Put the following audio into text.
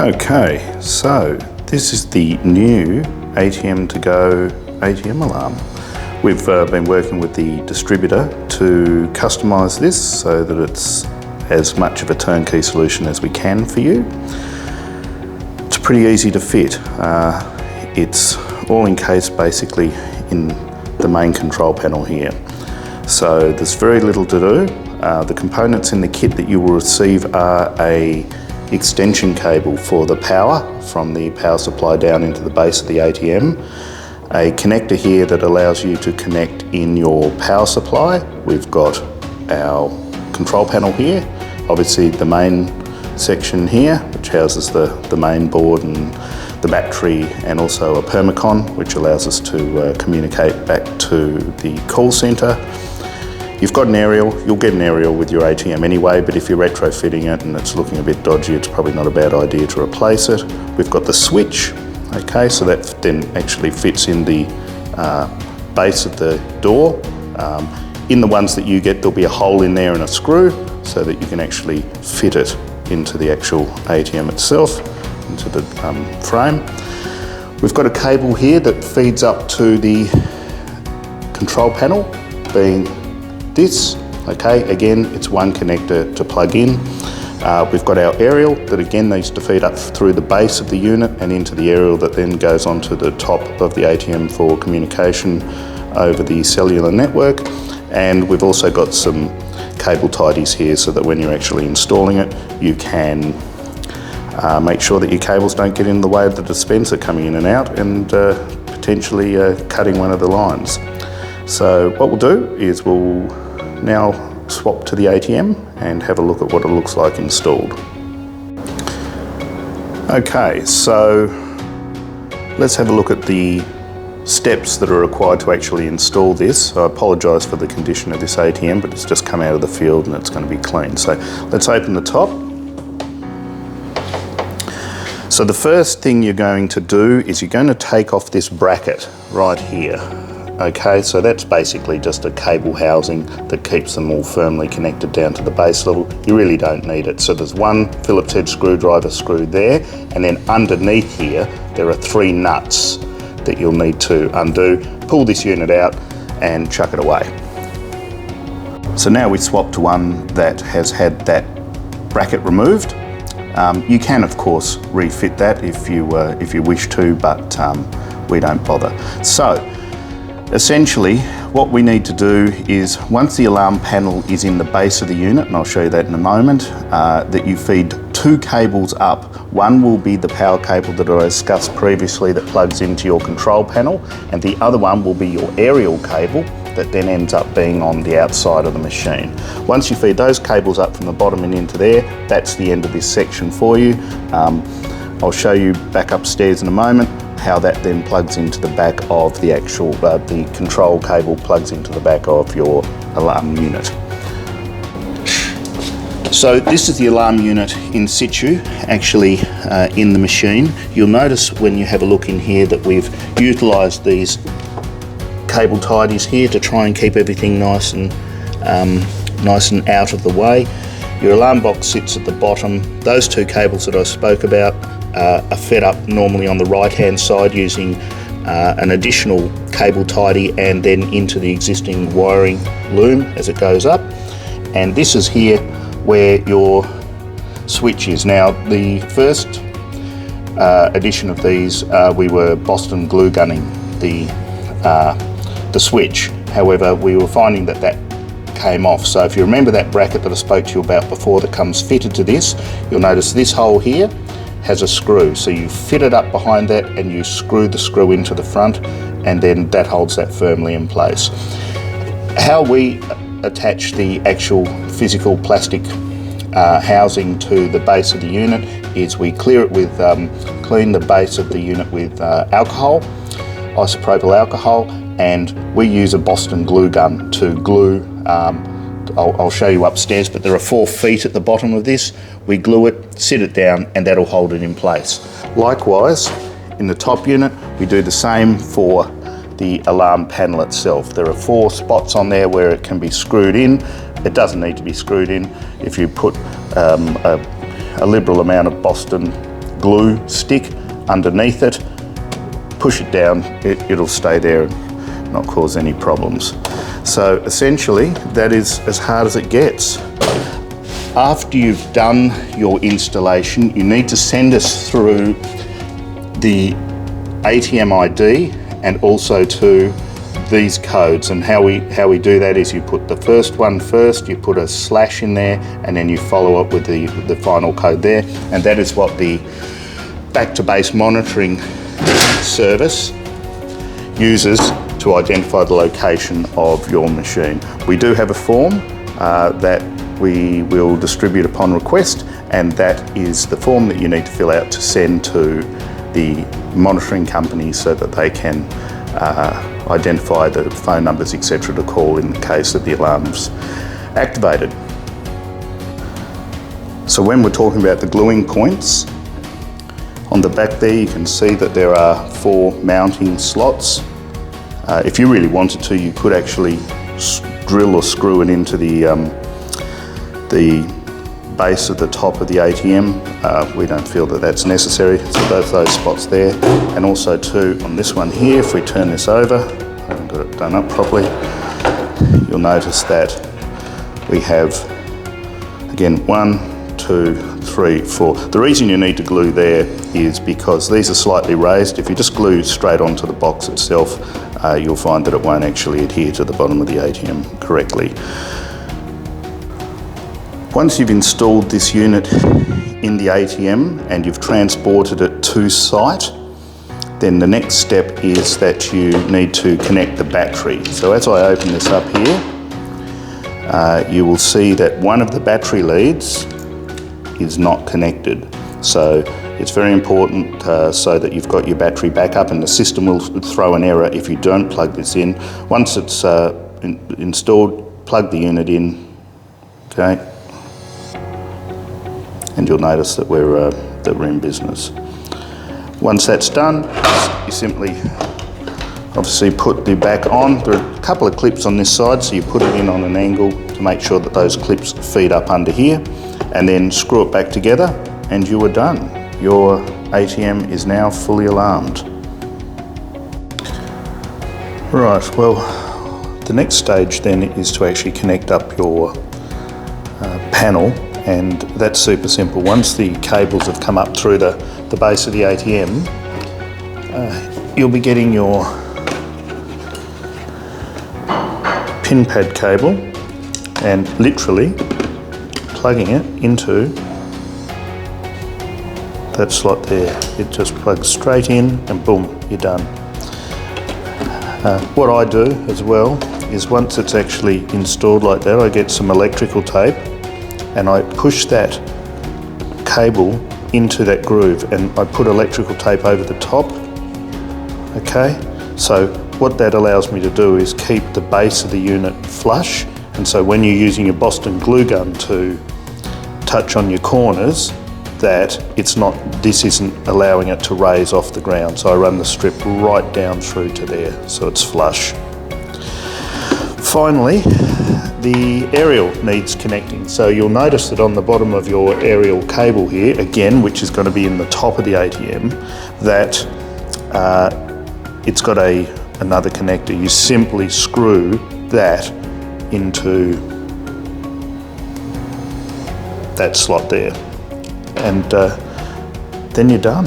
Okay, so this is the new ATM to go ATM alarm. We've been working with the distributor to customise this so that it's as much of a turnkey solution as we can for you. It's pretty easy to fit. It's all encased basically in the main control panel here. So there's very little to do. The components in the kit that you will receive are a extension cable for the power from the power supply down into the base of the ATM, a connector here that allows you to connect in your power supply. We've got our control panel here, obviously the main section here which houses the main board and the battery, and also a permacon which allows us to communicate back to the call centre. You've got an aerial, you'll get an aerial with your ATM anyway, but if you're retrofitting it and it's looking a bit dodgy, it's probably not a bad idea to replace it. We've got the switch, okay, so that then actually fits in the base of the door. In the ones that you get, there'll be a hole in there and a screw so that you can actually fit it into the actual ATM itself, into the frame. We've got a cable here that feeds up to the control panel, being this, okay, again, it's one connector to plug in. We've got our aerial that again needs to feed up through the base of the unit and into the aerial that then goes onto the top of the ATM for communication over the cellular network. And we've also got some cable tidies here so that when you're actually installing it, you can make sure that your cables don't get in the way of the dispenser coming in and out and potentially cutting one of the lines. So what we'll do is we'll now swap to the ATM and have a look at what it looks like installed. Okay, so let's have a look at the steps that are required to actually install this. I apologise for the condition of this ATM, but it's just come out of the field and it's going to be clean. So let's open the top. So the first thing you're going to do is you're going to take off this bracket right here. Okay, so that's basically just a cable housing that keeps them all firmly connected down to the base level. You really don't need it. So there's one Phillips head screwdriver screw there, and then underneath here there are 3 nuts that you'll need to undo. Pull this unit out and chuck it away. So now we swap to one that has had that bracket removed. You can of course refit that if you wish to, but we don't bother. So essentially, what we need to do is, once the alarm panel is in the base of the unit, and I'll show you that in a moment, that you feed 2 cables up. One will be the power cable that I discussed previously that plugs into your control panel, and the other one will be your aerial cable that then ends up being on the outside of the machine. Once you feed those cables up from the bottom and into there, that's the end of this section for you. I'll show you back upstairs in a moment how that then plugs into the back of the actual, the control cable plugs into the back of your alarm unit. So this is the alarm unit in situ, actually in the machine. You'll notice when you have a look in here that we've utilised these cable tidies here to try and keep everything nice and out of the way. Your alarm box sits at the bottom. Those 2 cables that I spoke about are fed up normally on the right hand side using an additional cable tidy and then into the existing wiring loom as it goes up. And this is here where your switch is. Now the first edition of these we were Boston glue gunning the switch. However, we were finding that came off. So if you remember that bracket that I spoke to you about before that comes fitted to this, you'll notice this hole here has a screw. So you fit it up behind that and you screw the screw into the front, and then that holds that firmly in place. How we attach the actual physical plastic housing to the base of the unit is we clear it with, clean the base of the unit with alcohol, isopropyl alcohol, and we use a Boston glue gun to glue. I'll show you upstairs, but there are 4 feet at the bottom of this. We glue it, sit it down, and that'll hold it in place. Likewise, in the top unit, we do the same for the alarm panel itself. There are 4 spots on there where it can be screwed in. It doesn't need to be screwed in. If you put a liberal amount of Boston glue stick underneath it, push it down, it'll stay there and not cause any problems. So essentially, that is as hard as it gets. After you've done your installation, you need to send us through the ATM ID and also to these codes. And how we do that is you put the first one first, you put a slash in there, and then you follow up with the final code there. And that is what the back to base monitoring service uses to identify the location of your machine. We do have a form that we will distribute upon request, and that is the form that you need to fill out to send to the monitoring company so that they can identify the phone numbers, etc., to call in the case that the alarm's activated. So when we're talking about the gluing points, on the back there you can see that there are 4 mounting slots. If you really wanted to, you could actually drill or screw it into the base of the top of the ATM. We don't feel that that's necessary, so both those spots there. And also too, on this one here, if we turn this over, I haven't got it done up properly, you'll notice that we have, again, 1, 2, 3, 4. The reason you need to glue there is because these are slightly raised. If you just glue straight onto the box itself, you'll find that it won't actually adhere to the bottom of the ATM correctly. Once you've installed this unit in the ATM and you've transported it to site, then the next step is that you need to connect the battery. So as I open this up here, you will see that one of the battery leads is not connected. So it's very important so that you've got your battery backup, and the system will throw an error if you don't plug this in. Once it's installed, plug the unit in, okay? And you'll notice that we're in business. Once that's done, you simply obviously put the back on. There are a couple of clips on this side, so you put it in on an angle to make sure that those clips feed up under here, and then screw it back together, and you are done. Your ATM is now fully alarmed. Right, well, the next stage then is to actually connect up your panel. And that's super simple. Once the cables have come up through the base of the ATM, you'll be getting your pin pad cable and literally plugging it into that slot there. It just plugs straight in and boom, you're done. What I do as well is once it's actually installed like that, I get some electrical tape and I push that cable into that groove, and I put electrical tape over the top, okay? So what that allows me to do is keep the base of the unit flush, and so when you're using your Boston glue gun to touch on your corners, that this isn't allowing it to raise off the ground. So I run the strip right down through to there, so it's flush. Finally, the aerial needs connecting. So you'll notice that on the bottom of your aerial cable here, again, which is going to be in the top of the ATM, that it's got another connector. You simply screw that into that slot there, and then you're done.